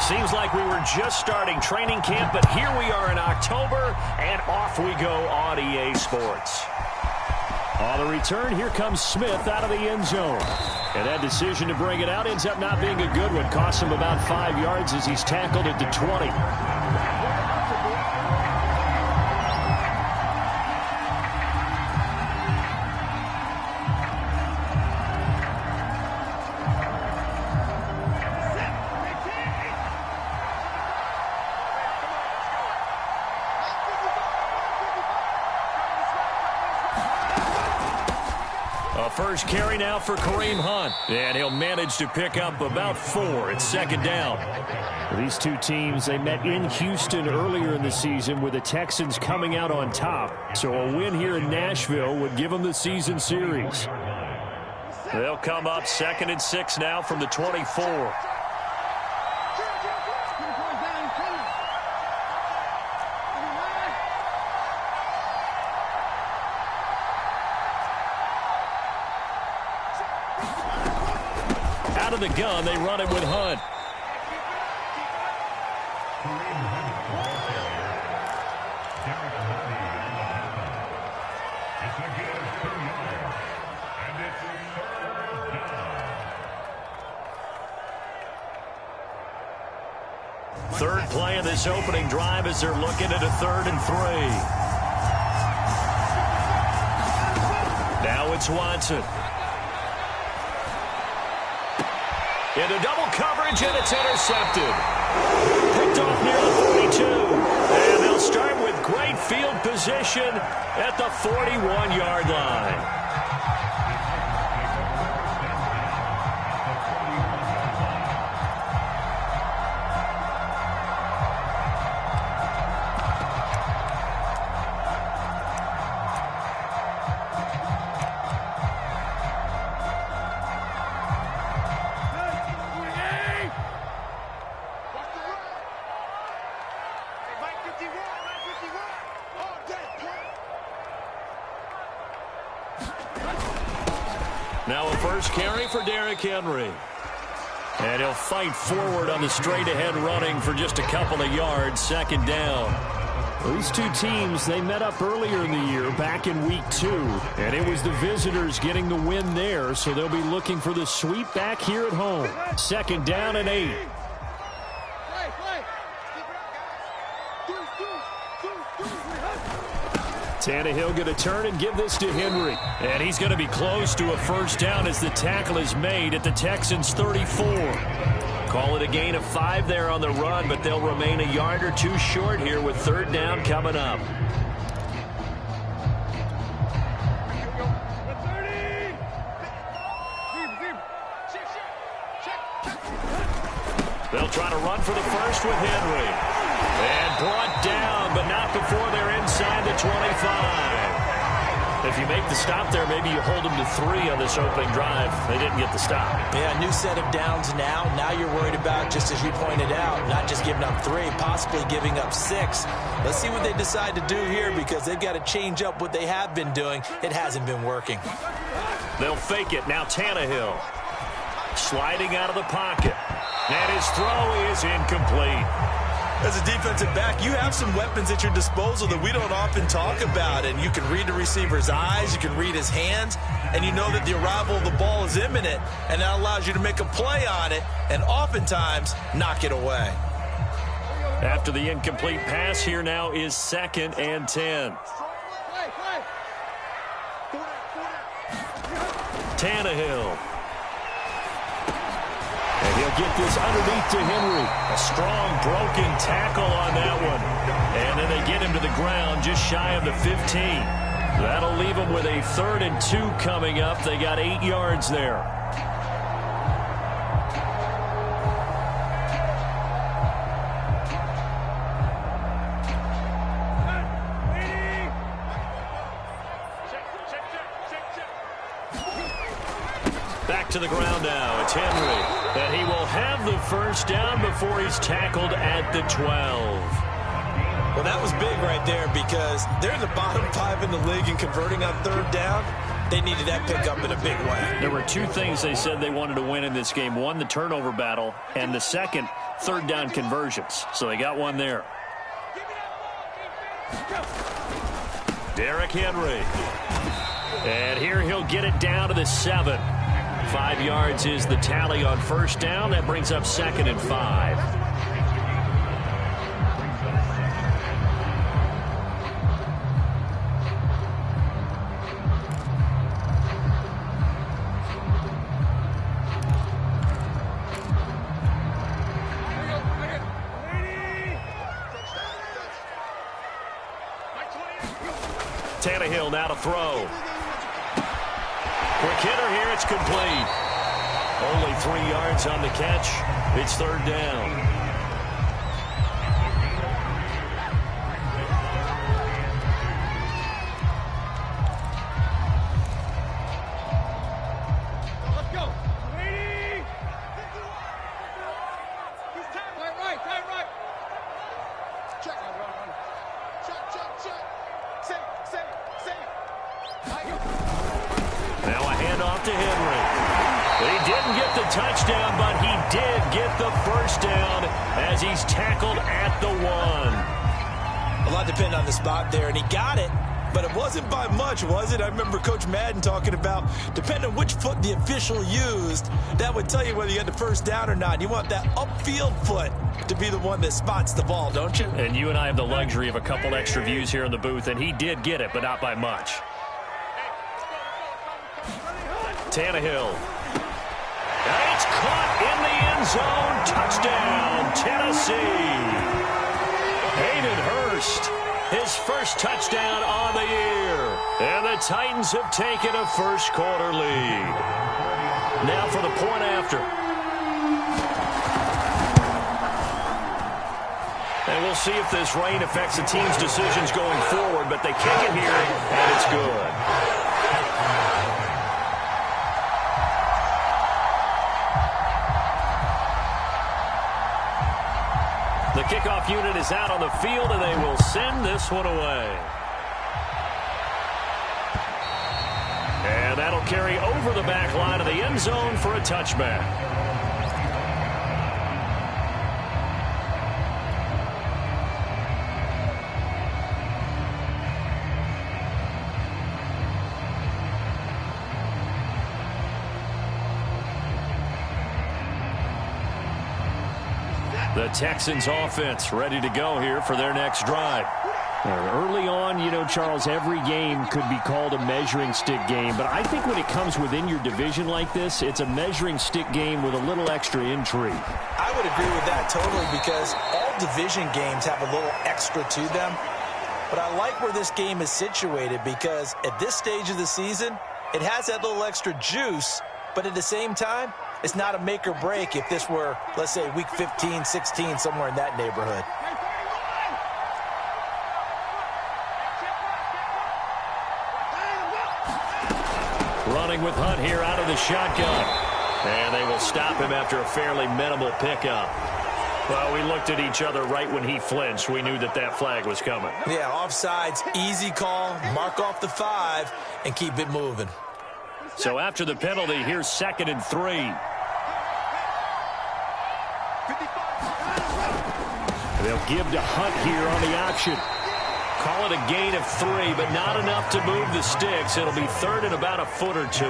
Seems like we were just starting training camp, but here we are in October, and off we go on EA Sports. On the return, here comes Smith out of the end zone. And that decision to bring it out ends up not being a good one. Costs him about 5 yards as he's tackled at the 20. First carry now for Kareem Hunt. And he'll manage to pick up about 4. It's second down. These two teams, they met in Houston earlier in the season with the Texans coming out on top. So a win here in Nashville would give them the season series. They'll come up 2nd and 6 now from the 24. Out of the gun, they run it with Hunt. Third play of this opening drive as they're looking at a 3rd and 3. Now it's Watson. Into double coverage, and it's intercepted. Picked off near the 42. And they'll start with great field position at the 41-yard line. Now a first carry for Derrick Henry. And he'll fight forward on the straight-ahead running for just a couple of yards. Second down. Well, these two teams, they met up earlier in the year, back in week 2. And it was the visitors getting the win there, so they'll be looking for the sweep back here at home. Second down and 8. Tannehill going to turn and give this to Henry. And he's going to be close to a first down as the tackle is made at the Texans' 34. Call it a gain of 5 there on the run, but they'll remain a yard or 2 short here with 3rd down coming up. They'll try to run for the first with Henry. And brought down, but not before they're inside the 25. If you make the stop there, maybe you hold them to 3 on this opening drive. They didn't get the stop. Yeah, new set of downs now. Now you're worried about, just as you pointed out, not just giving up 3, possibly giving up 6. Let's see what they decide to do here because they've got to change up what they have been doing. It hasn't been working. They'll fake it. Now Tannehill sliding out of the pocket. And his throw is incomplete. As a defensive back, you have some weapons at your disposal that we don't often talk about. And you can read the receiver's eyes, you can read his hands, and you know that the arrival of the ball is imminent. And that allows you to make a play on it and oftentimes knock it away. After the incomplete pass, here now is 2nd and 10. Tannehill. And he'll get this underneath to Henry. A strong broken tackle on that one. And then they get him to the ground just shy of the 15. That'll leave them with a 3rd and 2 coming up. They got 8 yards there. Back to the ground now. It's Henry. And he will have the first down before he's tackled at the 12. Well, that was big right there because they're the bottom 5 in the league in converting on 3rd down. They needed that pickup in a big way. There were two things they said they wanted to win in this game. One, the turnover battle, and the second, third down conversions. So they got one there. Derrick Henry. And here he'll get it down to the 7. 5 yards is the tally on first down. That brings up 2nd and 5. Tannehill now to throw. Quick hitter here, it's complete. Only 3 yards on the catch. It's third down. Touchdown, but he did get the first down as he's tackled at the 1. A lot depended on the spot there, and he got it, but it wasn't by much, was it? I remember Coach Madden talking about, depending on which foot the official used, that would tell you whether you had the first down or not. You want that upfield foot to be the one that spots the ball, don't you? And you and I have the luxury of a couple extra views here in the booth, and he did get it, but not by much. Tannehill. It's caught in the end zone. Touchdown, Tennessee. Hayden Hurst, his first touchdown on the year. And the Titans have taken a first quarter lead. Now for the point after. And we'll see if this rain affects the team's decisions going forward, but they kick it here, and it's good. The kickoff unit is out on the field, and they will send this one away. And that'll carry over the back line of the end zone for a touchback. The Texans offense ready to go here for their next drive. Early on, you know, Charles, every game could be called a measuring stick game. But I think when it comes within your division like this, it's a measuring stick game with a little extra intrigue. I would agree with that totally, because all division games have a little extra to them. But I like where this game is situated, because at this stage of the season, it has that little extra juice. But at the same time, it's not a make or break if this were, let's say, week 15, 16, somewhere in that neighborhood. Running with Hunt here out of the shotgun. And they will stop him after a fairly minimal pickup. Well, we looked at each other right when he flinched. We knew that that flag was coming. Yeah, offsides, easy call, mark off the 5, and keep it moving. So after the penalty, here's 2nd and 3. They'll give to Hunt here on the option. Call it a gain of 3, but not enough to move the sticks. It'll be 3rd and about a foot or 2.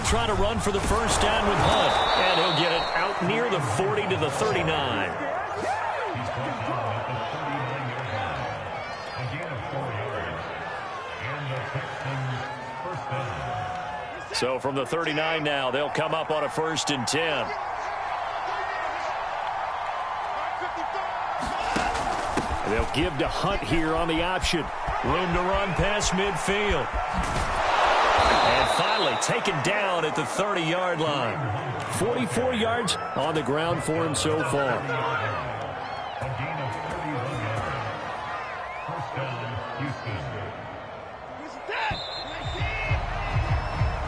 Try to run for the first down with Hunt, and he'll get it out near the 40 to the 39. So from the 39 now, they'll come up on a 1st and 10. They'll give to Hunt here on the option. Room to run past midfield. And finally taken down at the 30-yard line. 44 yards on the ground for him so far.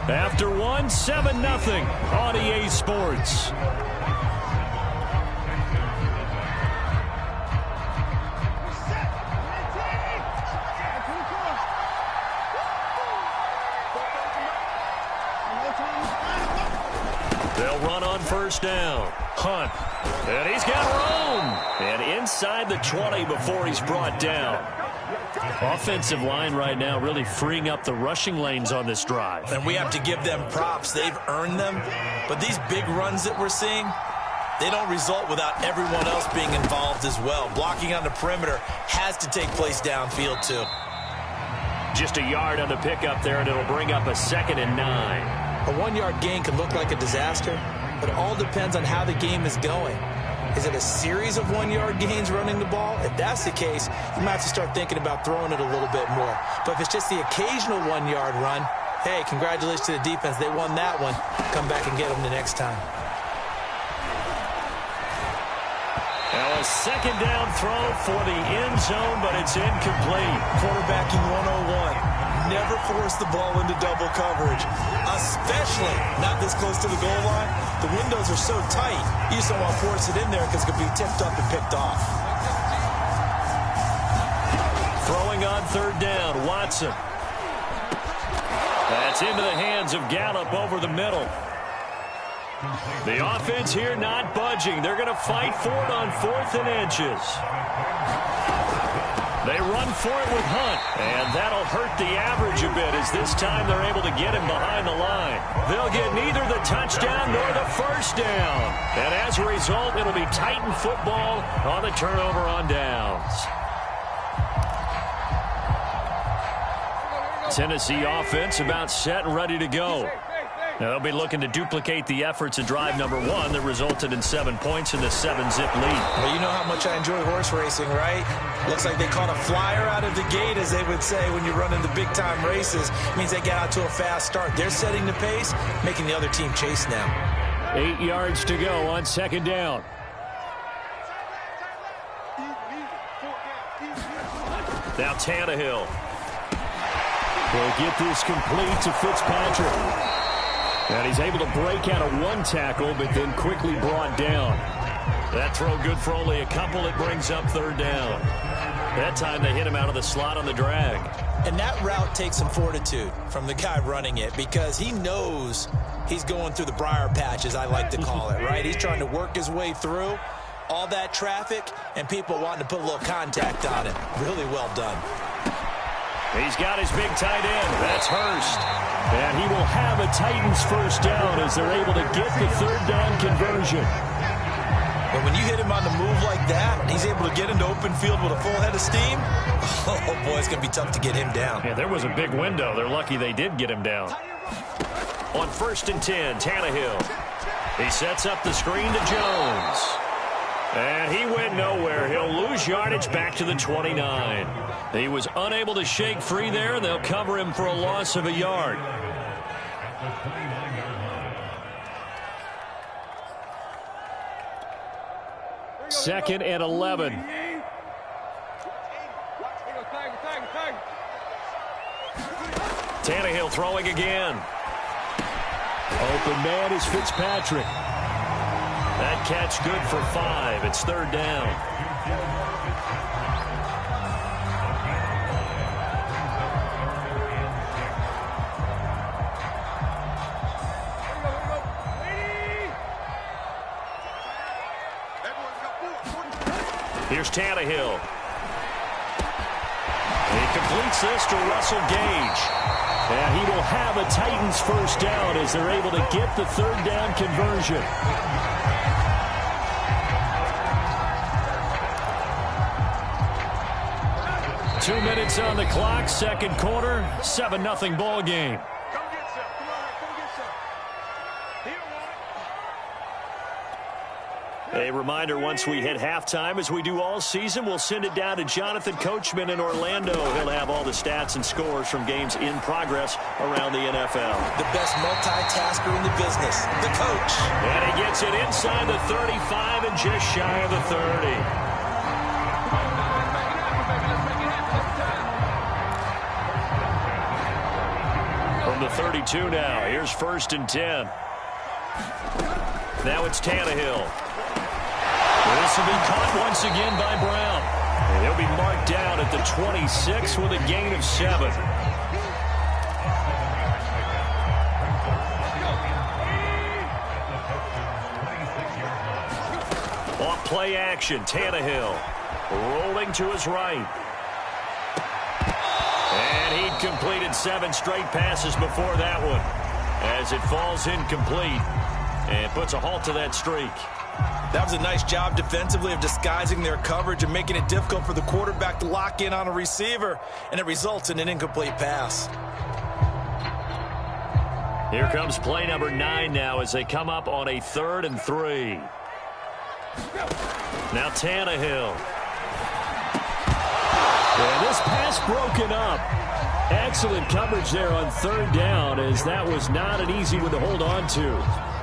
After one, 7-0 on EA Sports. They'll run on first down. Hunt. And he's got room. And inside the 20 before he's brought down. Offensive line right now really freeing up the rushing lanes on this drive. And we have to give them props. They've earned them. But these big runs that we're seeing, they don't result without everyone else being involved as well. Blocking on the perimeter has to take place downfield too. Just a yard on the pickup there, and it'll bring up a 2nd and 9. A 1-yard gain can look like a disaster, but it all depends on how the game is going. Is it a series of 1-yard gains running the ball? If that's the case, you might have to start thinking about throwing it a little bit more. But if it's just the occasional 1-yard run, hey, congratulations to the defense. They won that one. Come back and get them the next time. Now a second down throw for the end zone, but it's incomplete. Quarterbacking 101. Never force the ball into double coverage, especially not this close to the goal line. The windows are so tight, you just don't want to force it in there because it could be tipped up and picked off. Throwing on third down, Watson. That's into the hands of Gallup over the middle. The offense here not budging. They're going to fight for it on 4th and inches. They run for it with Hunt, and that'll hurt the average a bit as this time they're able to get him behind the line. They'll get neither the touchdown nor the first down. And as a result, it'll be Titan football on the turnover on downs. Tennessee offense about set and ready to go. Now, they'll be looking to duplicate the efforts in drive number 1 that resulted in 7 points in the 7-zip lead. Well, you know how much I enjoy horse racing, right? Looks like they caught a flyer out of the gate, as they would say, when you run into big-time races. It means they get out to a fast start. They're setting the pace, making the other team chase now. 8 yards to go on 2nd down. Now Tannehill. They'll get this complete to Fitzpatrick. And he's able to break out of 1 tackle, but then quickly brought down. That throw good for only a couple. It brings up 3rd down. That time they hit him out of the slot on the drag. And that route takes some fortitude from the guy running it because he knows he's going through the briar patch, as I like to call it, right? He's trying to work his way through all that traffic and people wanting to put a little contact on it. Really well done. He's got his big tight end. That's Hurst. And he will have a Titans first down as they're able to get the 3rd down conversion. And when you hit him on the move like that, and he's able to get into open field with a full head of steam, oh boy, it's going to be tough to get him down. Yeah, there was a big window. They're lucky they did get him down. On 1st and 10, Tannehill. He sets up the screen to Jones. And he went nowhere. He'll lose yardage back to the 29. He was unable to shake free there, and they'll cover him for a loss of a yard. Second and 11. Tannehill throwing again. Open man is Fitzpatrick. That catch good for 5. It's 3rd down. Here's Tannehill. He completes this to Russell Gage. And he will have a Titans first down as they're able to get the 3rd down conversion. Two minutes on the clock, 2nd quarter, 7-0 ball game. A reminder, once we hit halftime, as we do all season, we'll send it down to Jonathan Coachman in Orlando. He'll have all the stats and scores from games in progress around the NFL. The best multitasker in the business, the coach. And he gets it inside the 35 and just shy of the 30. From the 32 now, here's 1st and 10. Now it's Tannehill. This will be caught once again by Brown. And he'll be marked down at the 26 with a gain of 7. Off play action, Tannehill rolling to his right. And he'd completed 7 straight passes before that one, as it falls incomplete and puts a halt to that streak. That was a nice job defensively of disguising their coverage and making it difficult for the quarterback to lock in on a receiver, and it results in an incomplete pass. Here comes play number 9 now as they come up on a 3rd and 3. Now Tannehill. And this pass broken up. Excellent coverage there on 3rd down, as that was not an easy one to hold on to.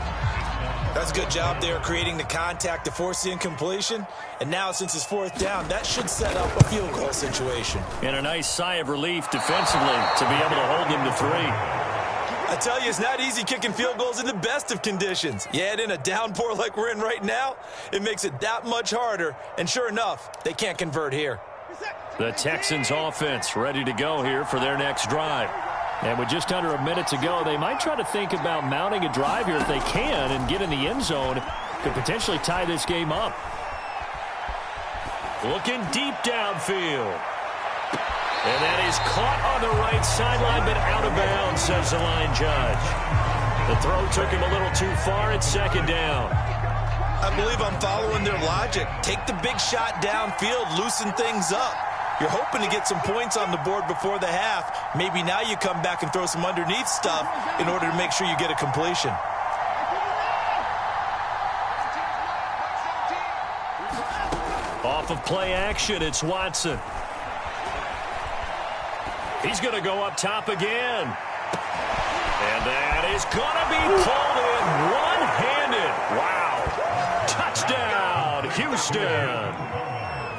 That's a good job there creating the contact to force the incompletion. And now, since it's 4th down, that should set up a field goal situation. And a nice sigh of relief defensively to be able to hold him to 3. I tell you, it's not easy kicking field goals in the best of conditions. You add in a downpour like we're in right now, it makes it that much harder. And sure enough, they can't convert here. The Texans offense ready to go here for their next drive. And with just under a minute to go, they might try to think about mounting a drive here if they can and get in the end zone. Could potentially tie this game up. Looking deep downfield. And that is caught on the right sideline, but out of bounds, says the line judge. The throw took him a little too far. It's 2nd down. I believe I'm following their logic. Take the big shot downfield, loosen things up. You're hoping to get some points on the board before the half. Maybe now you come back and throw some underneath stuff in order to make sure you get a completion. Off of play action, it's Watson. He's going to go up top again. And that is going to be pulled in one-handed. Wow. Touchdown, Houston.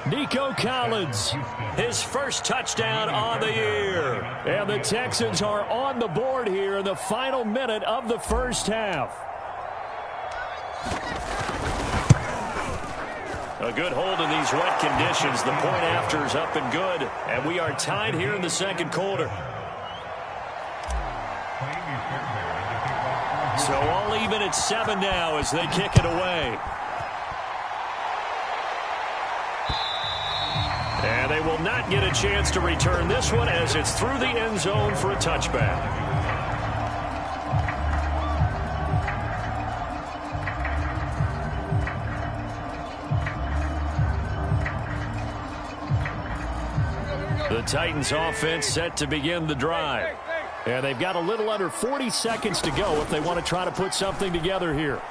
Nico Collins, his first touchdown on the year. And the Texans are on the board here in the final minute of the 1st half. A good hold in these wet conditions. The point after is up and good. And we are tied here in the 2nd quarter. So all even at 7 now as they kick it away. And they will not get a chance to return this one as it's through the end zone for a touchback. The Titans offense set to begin the drive. And they've got a little under 40 seconds to go if they want to try to put something together here.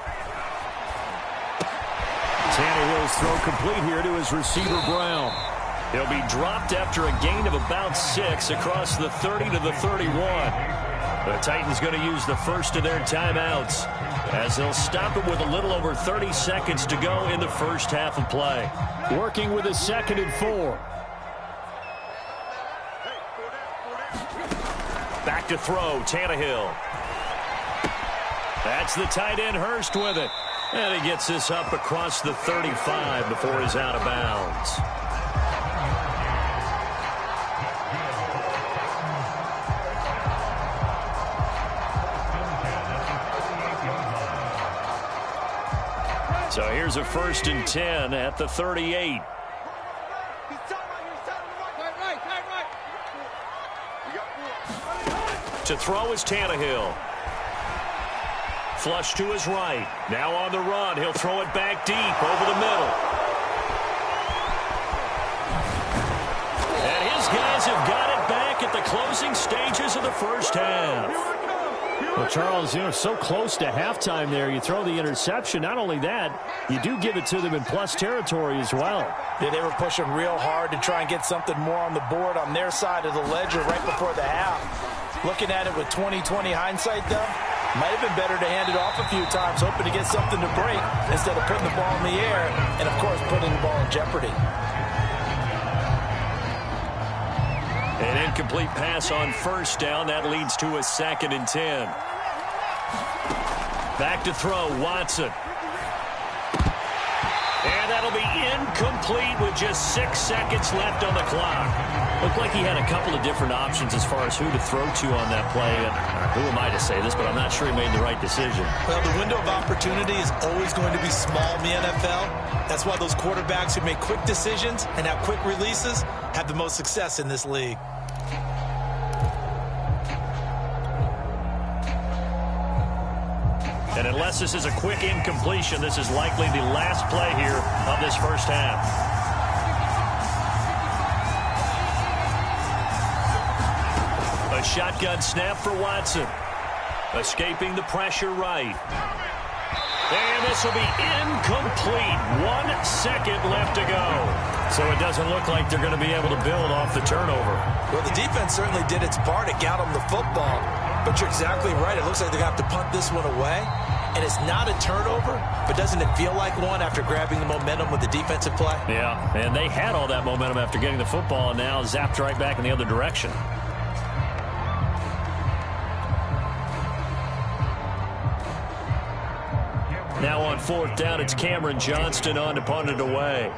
Tannehill's throw complete here to his receiver, Brown. He'll be dropped after a gain of about 6 across the 30 to the 31. The Titans going to use the first of their timeouts as they'll stop it with a little over 30 seconds to go in the 1st half of play. Working with a 2nd and 4. Back to throw, Tannehill. That's the tight end, Hurst, with it. And he gets this up across the 35 before he's out of bounds. So here's a 1st and 10 at the 38. To throw is Tannehill. Flush to his right. Now on the run. He'll throw it back deep over the middle. And his guys have got it back at the closing stages of the 1st half. Well, Charles, so close to halftime there. You throw the interception. Not only that, you do give it to them in plus territory as well. Yeah, they were pushing real hard to try and get something more on the board on their side of the ledger right before the half. Looking at it with 20/20 hindsight, though, might have been better to hand it off a few times, hoping to get something to break instead of putting the ball in the air and, of course, putting the ball in jeopardy. An incomplete pass on first down. That leads to a 2nd and 10. Back to throw, Watson. And that'll be incomplete with just 6 seconds left on the clock. Looked like he had a couple of different options as far as who to throw to on that play. And who am I to say this, but I'm not sure he made the right decision. Well, the window of opportunity is always going to be small in the NFL. That's why those quarterbacks who make quick decisions and have quick releases have the most success in this league. And unless this is a quick incompletion, this is likely the last play here of this first half. A shotgun snap for Watson. Escaping the pressure right. And this will be incomplete. 1 second left to go. So it doesn't look like they're going to be able to build off the turnover. Well, the defense certainly did its part to get them the football. But you're exactly right. It looks like they're going to have to punt this one away. And it's not a turnover, but doesn't it feel like one after grabbing the momentum with the defensive play? Yeah, and they had all that momentum after getting the football and now zapped right back in the other direction. Now on 4th down, it's Cameron Johnston on to punt it away.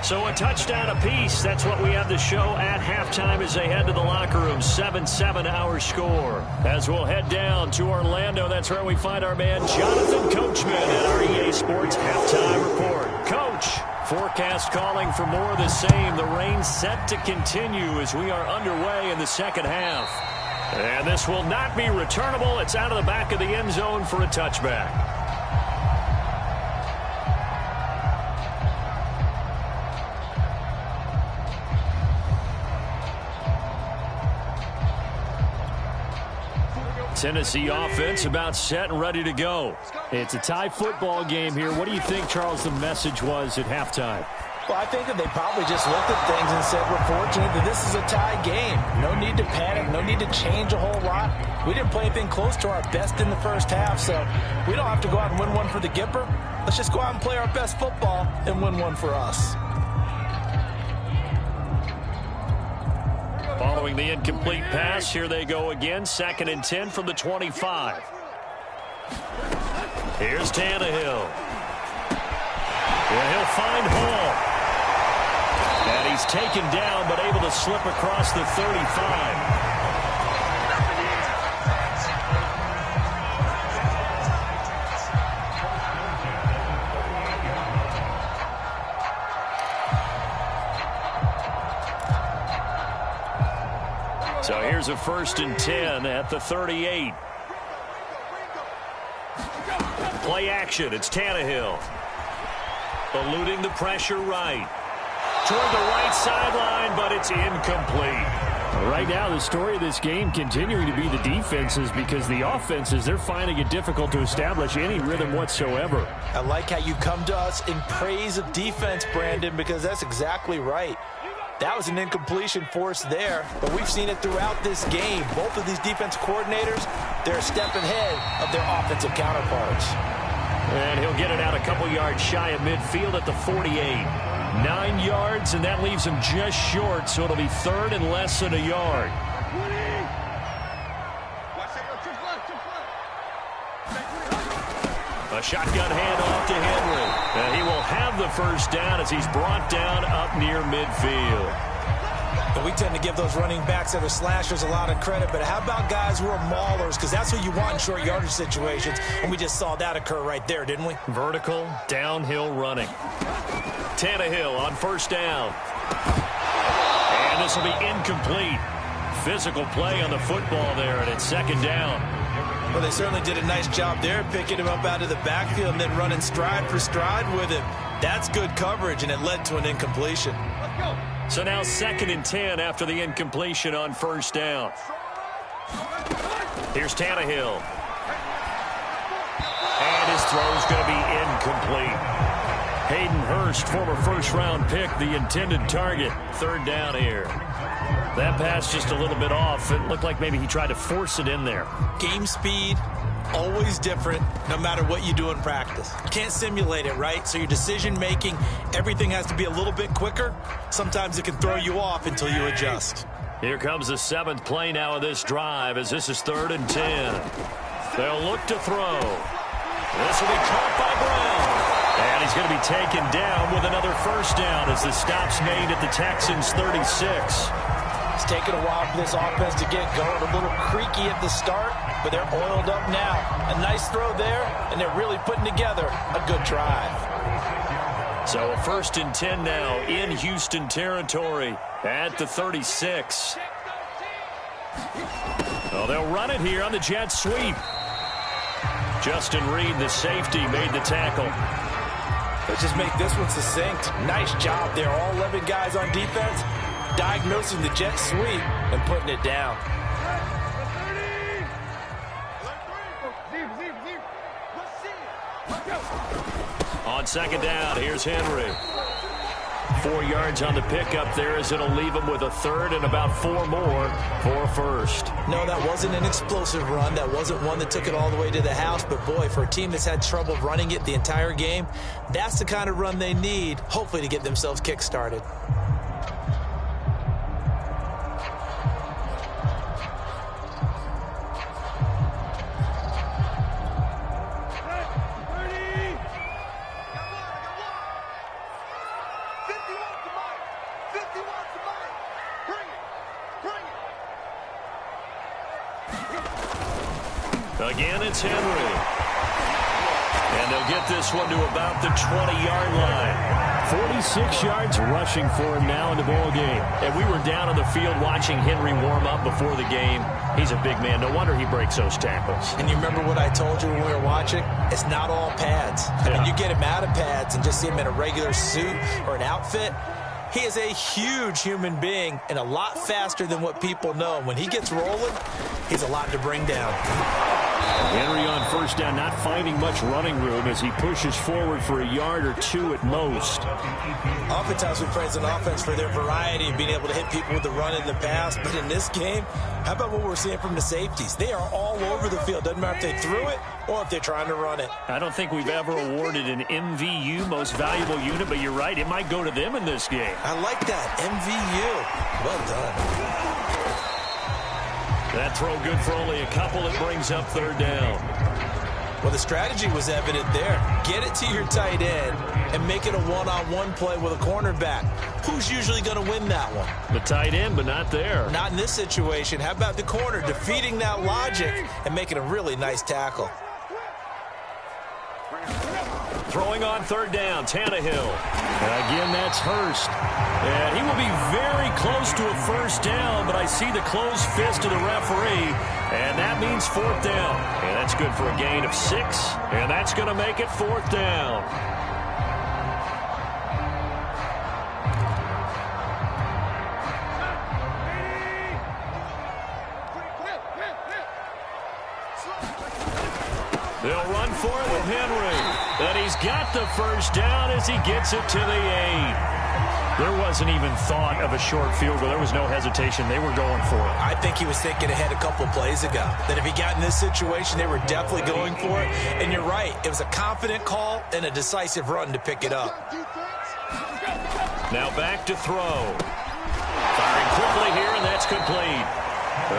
So a touchdown apiece. That's what we have to show at halftime as they head to the locker room. 7-7 our score. As we'll head down to Orlando, that's where we find our man Jonathan Coachman at our EA Sports Halftime Report. Coach, forecast calling for more of the same. The rain set to continue as we are underway in the second half. And this will not be returnable. It's out of the back of the end zone for a touchback. Tennessee offense about set and ready to go. It's a tie football game here. What do you think, Charles, the message was at halftime? Well, I think that they probably just looked at things and said, we're fortunate that this is a tie game. No need to panic. No need to change a whole lot. We didn't play anything close to our best in the first half, so we don't have to go out and win one for the Gipper. Let's just go out and play our best football and win one for us. Following the incomplete pass, here they go again. 2nd and 10 from the 25. Here's Tannehill. Yeah, he'll find Hall. And he's taken down, but able to slip across the 35. So here's a 1st and 10 at the 38. Play action. It's Tannehill. Eluding the pressure right. Toward the right sideline, but it's incomplete. Right now, the story of this game continuing to be the defenses, because the offenses, they're finding it difficult to establish any rhythm whatsoever. I like how you come to us in praise of defense, Brandon, because that's exactly right. That was an incompletion forced there, but we've seen it throughout this game. Both of these defense coordinators, they're a step ahead of their offensive counterparts. And he'll get it out a couple yards shy of midfield at the 48. 9 yards, and that leaves him just short, so it'll be 3rd and less than a yard. A shotgun handoff to Henry. And he will have the first down as he's brought down up near midfield. And we tend to give those running backs that are slashers a lot of credit, but how about guys who are maulers? Because that's what you want in short yardage situations, and we just saw that occur right there, didn't we? Vertical, downhill running. Tannehill on 1st down. And this will be incomplete. Physical play on the football there, and it's 2nd down. Well, they certainly did a nice job there, picking him up out of the backfield and then running stride for stride with him. That's good coverage, and it led to an incompletion. So now 2nd and 10 after the incompletion on first down. Here's Tannehill. And his throw's going to be incomplete. Hayden Hurst, former first-round pick, the intended target. 3rd down here. That pass just a little bit off. It looked like maybe he tried to force it in there. Game speed, always different, no matter what you do in practice. You can't simulate it, right? So your decision-making, everything has to be a little bit quicker. Sometimes it can throw you off until you adjust. Here comes the 7th play now of this drive as this is 3rd and 10. They'll look to throw. This will be caught by Brown. And he's going to be taken down with another first down as the stop's made at the Texans' 36. It's taken a while for this offense to get going. A little creaky at the start, but they're oiled up now. A nice throw there, and they're really putting together a good drive. So a 1st and 10 now in Houston territory at the 36. Oh, they'll run it here on the jet sweep. Justin Reed, the safety, made the tackle. Let's just make this one succinct. Nice job there. All 11 guys on defense diagnosing the jet sweep and putting it down. On 2nd down, here's Henry. 4 yards on the pickup there as it'll leave him with a 3rd and about 4 more for a first. No, that wasn't an explosive run. That wasn't one that took it all the way to the house. But, boy, for a team that's had trouble running it the entire game, that's the kind of run they need, hopefully, to get themselves kick-started. Again, it's Henry. And they'll get this one to about the 20-yard line. 46 yards rushing for him now in the ball game. And we were down on the field watching Henry warm up before the game. He's a big man. No wonder he breaks those tackles. And you remember what I told you when we were watching? It's not all pads. I mean, you get him out of pads and just see him in a regular suit or an outfit. He is a huge human being and a lot faster than what people know. And when he gets rolling, he's a lot to bring down. Henry on first down, not finding much running room as he pushes forward for a yard or 2 at most. Oftentimes we praise an offense for their variety of being able to hit people with the run in the pass. But in this game, how about what we're seeing from the safeties? They are all over the field. Doesn't matter if they threw it or if they're trying to run it. I don't think we've ever awarded an MVU, most valuable unit, but you're right, it might go to them in this game. I like that, MVU. Well done. That throw good for only a couple. It brings up 3rd down. Well, the strategy was evident there. Get it to your tight end and make it a one-on-one play with a cornerback. Who's usually going to win that one? The tight end, but not there. Not in this situation. How about the corner defeating that logic and making a really nice tackle? Throwing on 3rd down, Tannehill. And again, that's Hurst. And he will be very close to a first down, but I see the closed fist of the referee, and that means 4th down. And that's good for a gain of 6, and that's going to make it 4th down. They'll run for it with Henry. And he's got the first down as he gets it to the 8. There wasn't even thought of a short field goal. There was no hesitation. They were going for it. I think he was thinking ahead a couple plays ago. That if he got in this situation, they were definitely going for it. And you're right. It was a confident call and a decisive run to pick it up. Now back to throw. Firing quickly here, and that's complete.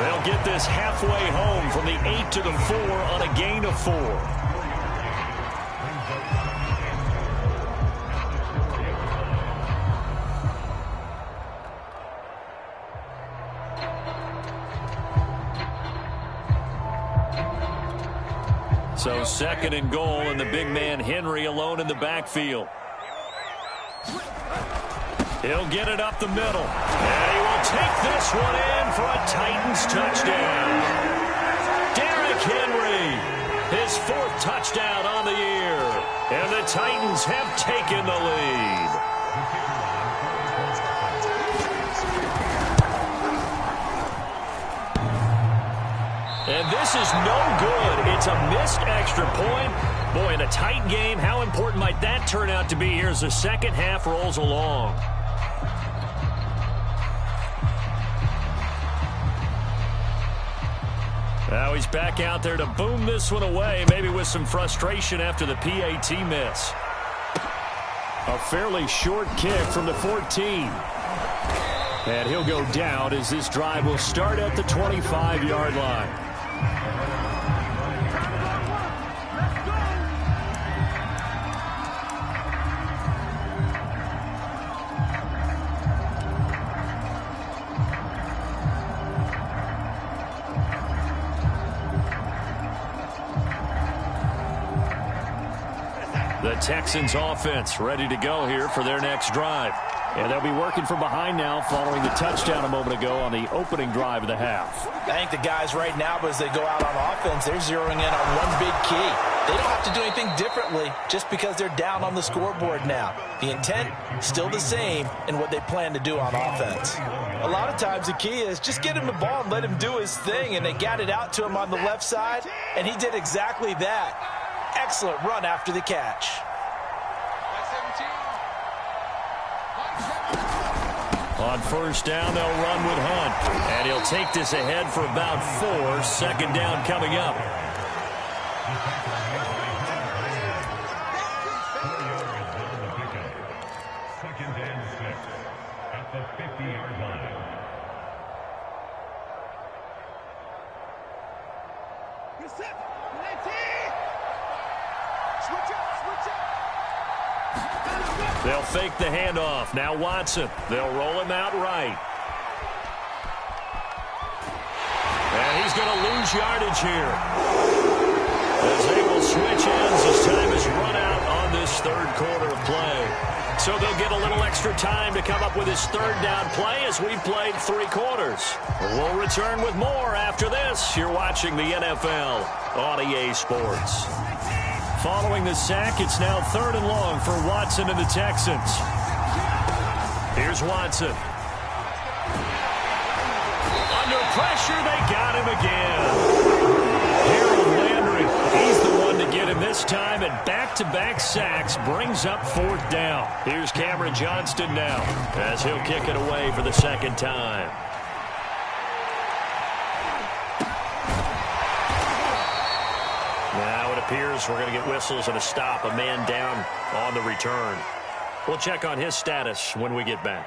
They'll get this halfway home from the 8 to the 4 on a gain of 4. So 2nd and goal, and the big man Henry alone in the backfield. He'll get it up the middle. And he will take this one in for a Titans touchdown. Derrick Derrick Henry, his 4th touchdown on the year. And the Titans have taken the lead. And this is no good. It's a missed extra point. Boy, in a tight game, how important might that turn out to be here as the second half rolls along? Now he's back out there to boom this one away, maybe with some frustration after the PAT miss. A fairly short kick from the 14. And he'll go down as this drive will start at the 25-yard line. The Texans offense ready to go here for their next drive. And they'll be working from behind now following the touchdown a moment ago on the opening drive of the half. I think the guys right now, as they go out on offense, they're zeroing in on one big key. They don't have to do anything differently just because they're down on the scoreboard now. The intent, still the same in what they plan to do on offense. A lot of times the key is just get him the ball and let him do his thing, and they got it out to him on the left side, and he did exactly that. Excellent run after the catch. On first down, they'll run with Hunt. And he'll take this ahead for about 4. Second down coming up. Second and 6 at the 50-yard line. They'll fake the handoff. Now Watson. They'll roll him out right. And he's going to lose yardage here. As they will switch ends as time is run out on this third quarter of play. So they'll get a little extra time to come up with his third down play as we've played 3 quarters. We'll return with more after this. You're watching the NFL on EA Sports. Following the sack, it's now 3rd and long for Watson and the Texans. Here's Watson. Under pressure, they got him again. Harold Landry, he's the one to get him this time, and back-to-back sacks brings up 4th down. Here's Cameron Johnston now as he'll kick it away for the second time. Now it appears we're going to get whistles and a stop. A man down on the return. We'll check on his status when we get back.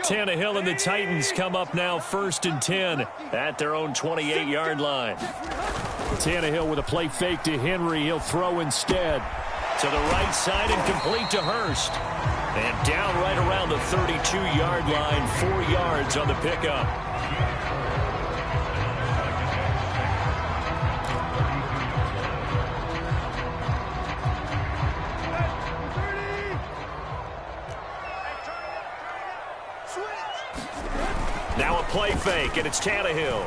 Tannehill and the Titans come up now 1st and 10 at their own 28-yard line. Tannehill with a play fake to Henry. He'll throw instead. To the right side and complete to Hurst. And down right around the 32-yard line, 4 yards on the pickup. Now a play fake, and it's Tannehill.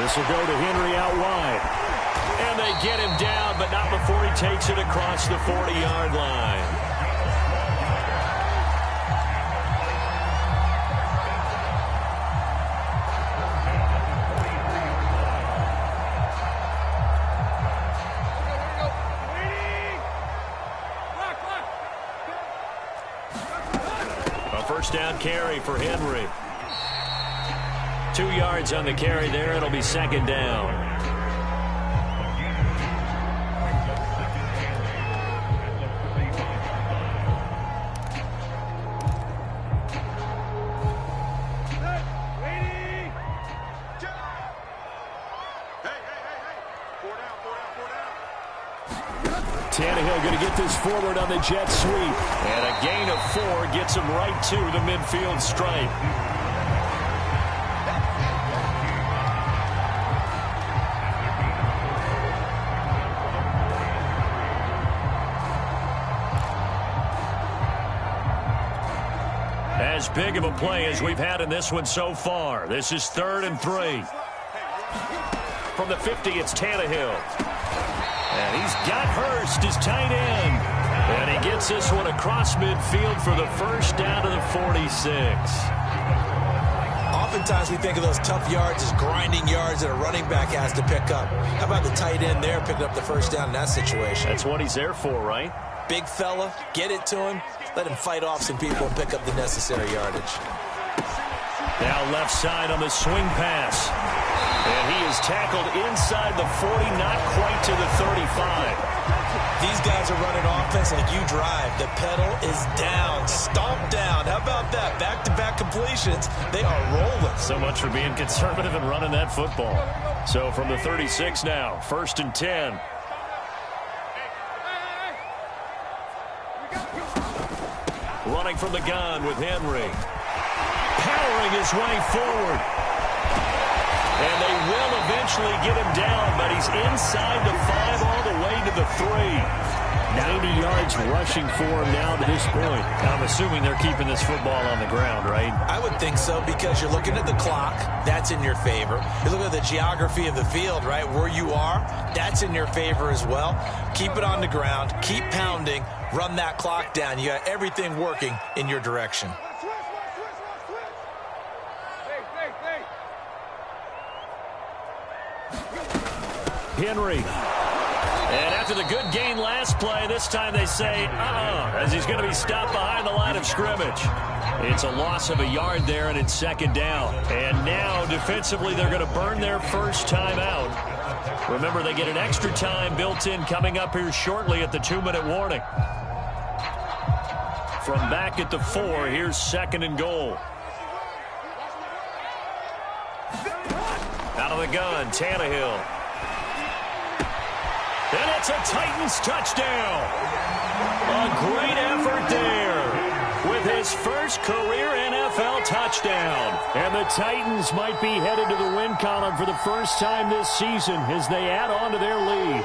This will go to Henry out wide. And they get him down, but not before he takes it across the 40-yard line. A first down carry for Henry. 2 yards on the carry there. It'll be second down. Tannehill going to get this forward on the jet sweep. And a gain of 4 gets him right to the midfield stripe. as big of a play as we've had in this one so far. This is 3rd and 3. From the 50, it's Tannehill. And he's got Hurst, his tight end. And he gets this one across midfield for the first down to the 46. Oftentimes we think of those tough yards as grinding yards that a running back has to pick up. How about the tight end there picking up the first down in that situation? That's what he's there for, right? Big fella, get it to him, let him fight off some people and pick up the necessary yardage. Now left side on the swing pass. And he is tackled inside the 40, not quite to the 35. These guys are running offense like you drive. The pedal is down, stomped down. How about that? Back-to-back completions. They are rolling. So much for being conservative and running that football. So from the 36 now, 1st and 10. Running from the gun with Henry. Powering his way forward. And they will eventually get him down, but he's inside the 5 all the way to the 3. 90 yards rushing for him now to this point. I'm assuming they're keeping this football on the ground, right? I would think so, because you're looking at the clock. That's in your favor. You look at the geography of the field, right? Where you are, that's in your favor as well. Keep it on the ground. Keep pounding. Run that clock down. You got everything working in your direction. Henry. And after the good gain last play, this time they say, as he's going to be stopped behind the line of scrimmage. It's a loss of a yard there, and it's 2nd down. And now, defensively, they're going to burn their first time out. Remember, they get an extra time built in coming up here shortly at the 2-minute warning. From back at the 4, here's 2nd and goal. Out of the gun, Tannehill. And it's a Titans touchdown. A great effort there with his first career NFL touchdown. And the Titans might be headed to the win column for the first time this season as they add on to their lead.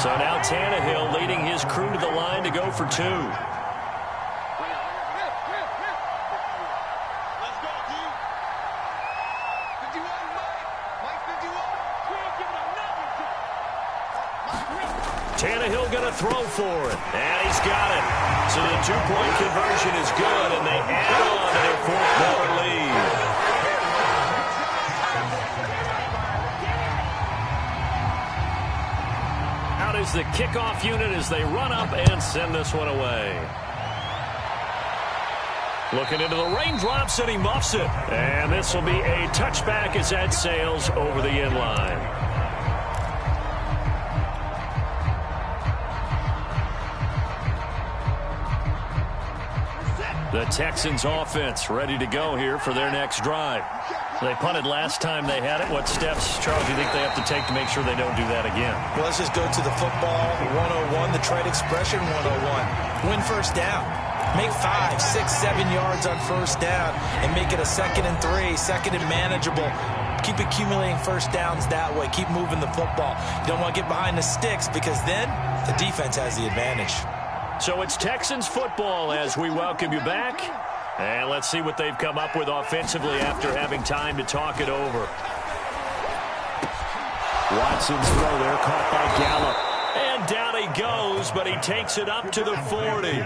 So now Tannehill leading his crew to the line to go for 2. Tannehill going to throw for it, and he's got it. So the 2-point conversion is good, and they add on to their 4th-quarter lead. Out is the kickoff unit as they run up and send this one away. Looking into the raindrops, and he muffs it. And this will be a touchback as that sails over the end line. The Texans offense ready to go here for their next drive. They punted last time they had it. What steps, Charles, do you think they have to take to make sure they don't do that again? Well, let's just go to the football 101, the trade expression 101. Win first down. Make 5, 6, 7 yards on first down and make it a 2nd and 3, 2nd and manageable. Keep accumulating first downs that way. Keep moving the football. You don't want to get behind the sticks because then the defense has the advantage. So it's Texans football as we welcome you back. And let's see what they've come up with offensively after having time to talk it over. Watson's throw there caught by Gallup. And down he goes, but he takes it up to the 40.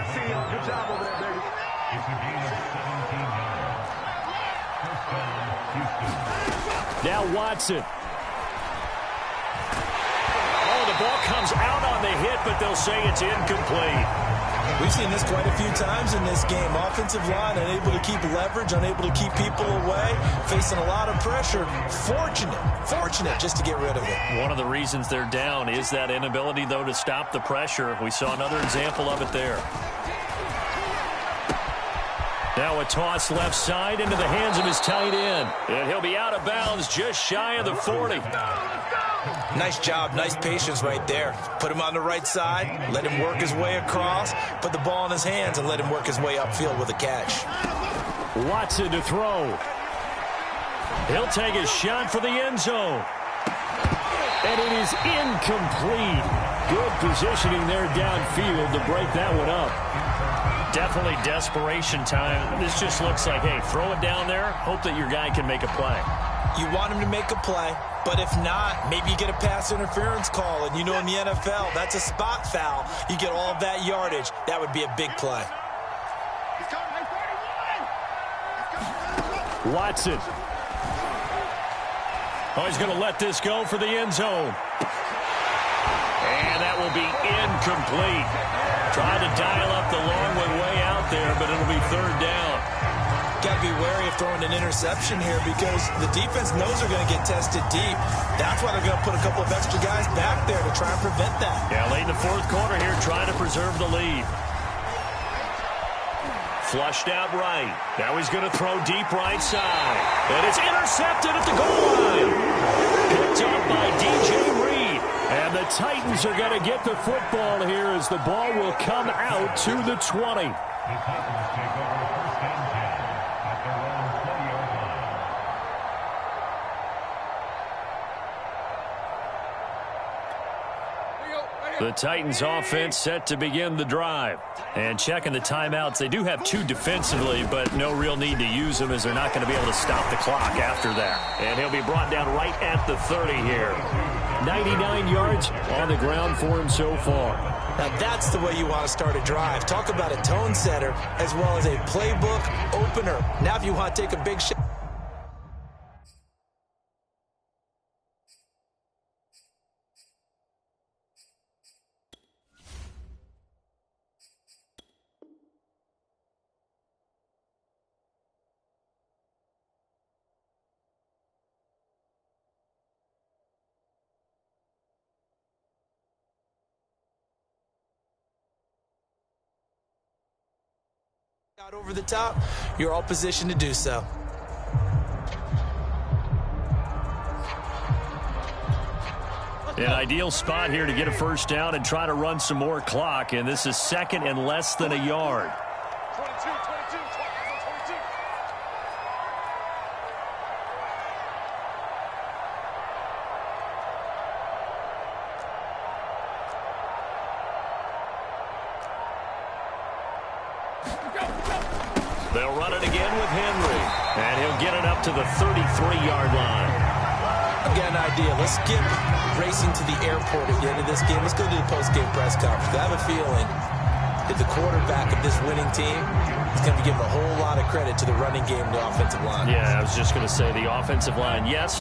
Now Watson. The ball comes out on the hit, but they'll say it's incomplete. We've seen this quite a few times in this game. Offensive line unable to keep leverage, unable to keep people away, facing a lot of pressure. Fortunate just to get rid of it. One of the reasons they're down is that inability, though, to stop the pressure. We saw another example of it there. Now a toss left side into the hands of his tight end. And he'll be out of bounds just shy of the 40. Nice job, nice patience right there. Put him on the right side, let him work his way across, put the ball in his hands, and let him work his way upfield with a catch. Watson to throw. He'll take a shot for the end zone. And it is incomplete. Good positioning there downfield to break that one up. Definitely desperation time. This just looks like, hey, throw it down there, hope that your guy can make a play. You want him to make a play, but if not, maybe you get a pass interference call. And you know in the NFL, that's a spot foul. You get all of that yardage. That would be a big play. Watson. Oh, he's going to let this go for the end zone. And that will be incomplete. Tried to dial up the long way out there, but it'll be third down. Got to be wary of throwing an interception here because the defense knows they're going to get tested deep. That's why they're going to put a couple of extra guys back there to try and prevent that. Yeah, late in the fourth quarter here, trying to preserve the lead. Flushed out right. Now he's going to throw deep right side. And it's intercepted at the goal line. Picked up by DJ Reed. And the Titans are going to get the football here as the ball will come out to the 20. The Titans take over first and 10 at their own 20-yard line. The Titans offense set to begin the drive. And checking the timeouts, they do have 2 defensively, but no real need to use them as they're not going to be able to stop the clock after that. And he'll be brought down right at the 30 here. 99 yards on the ground for him so far. Now that's the way you want to start a drive. Talk about a tone setter as well as a playbook opener. Now if you want to take a big shot. Out over the top, you're all positioned to do so. An ideal spot here to get a first down and try to run some more clock, and this is second and less than a yard. 22. They'll run it again with Henry, and he'll get it up to the 33-yard line. Again, an idea. Let's skip racing to the airport at the end of this game. Let's go to the post-game press conference. I have a feeling that the quarterback of this winning team is going to be giving a whole lot of credit to the running game and the offensive line. Yeah, I was just going to say the offensive line, yes,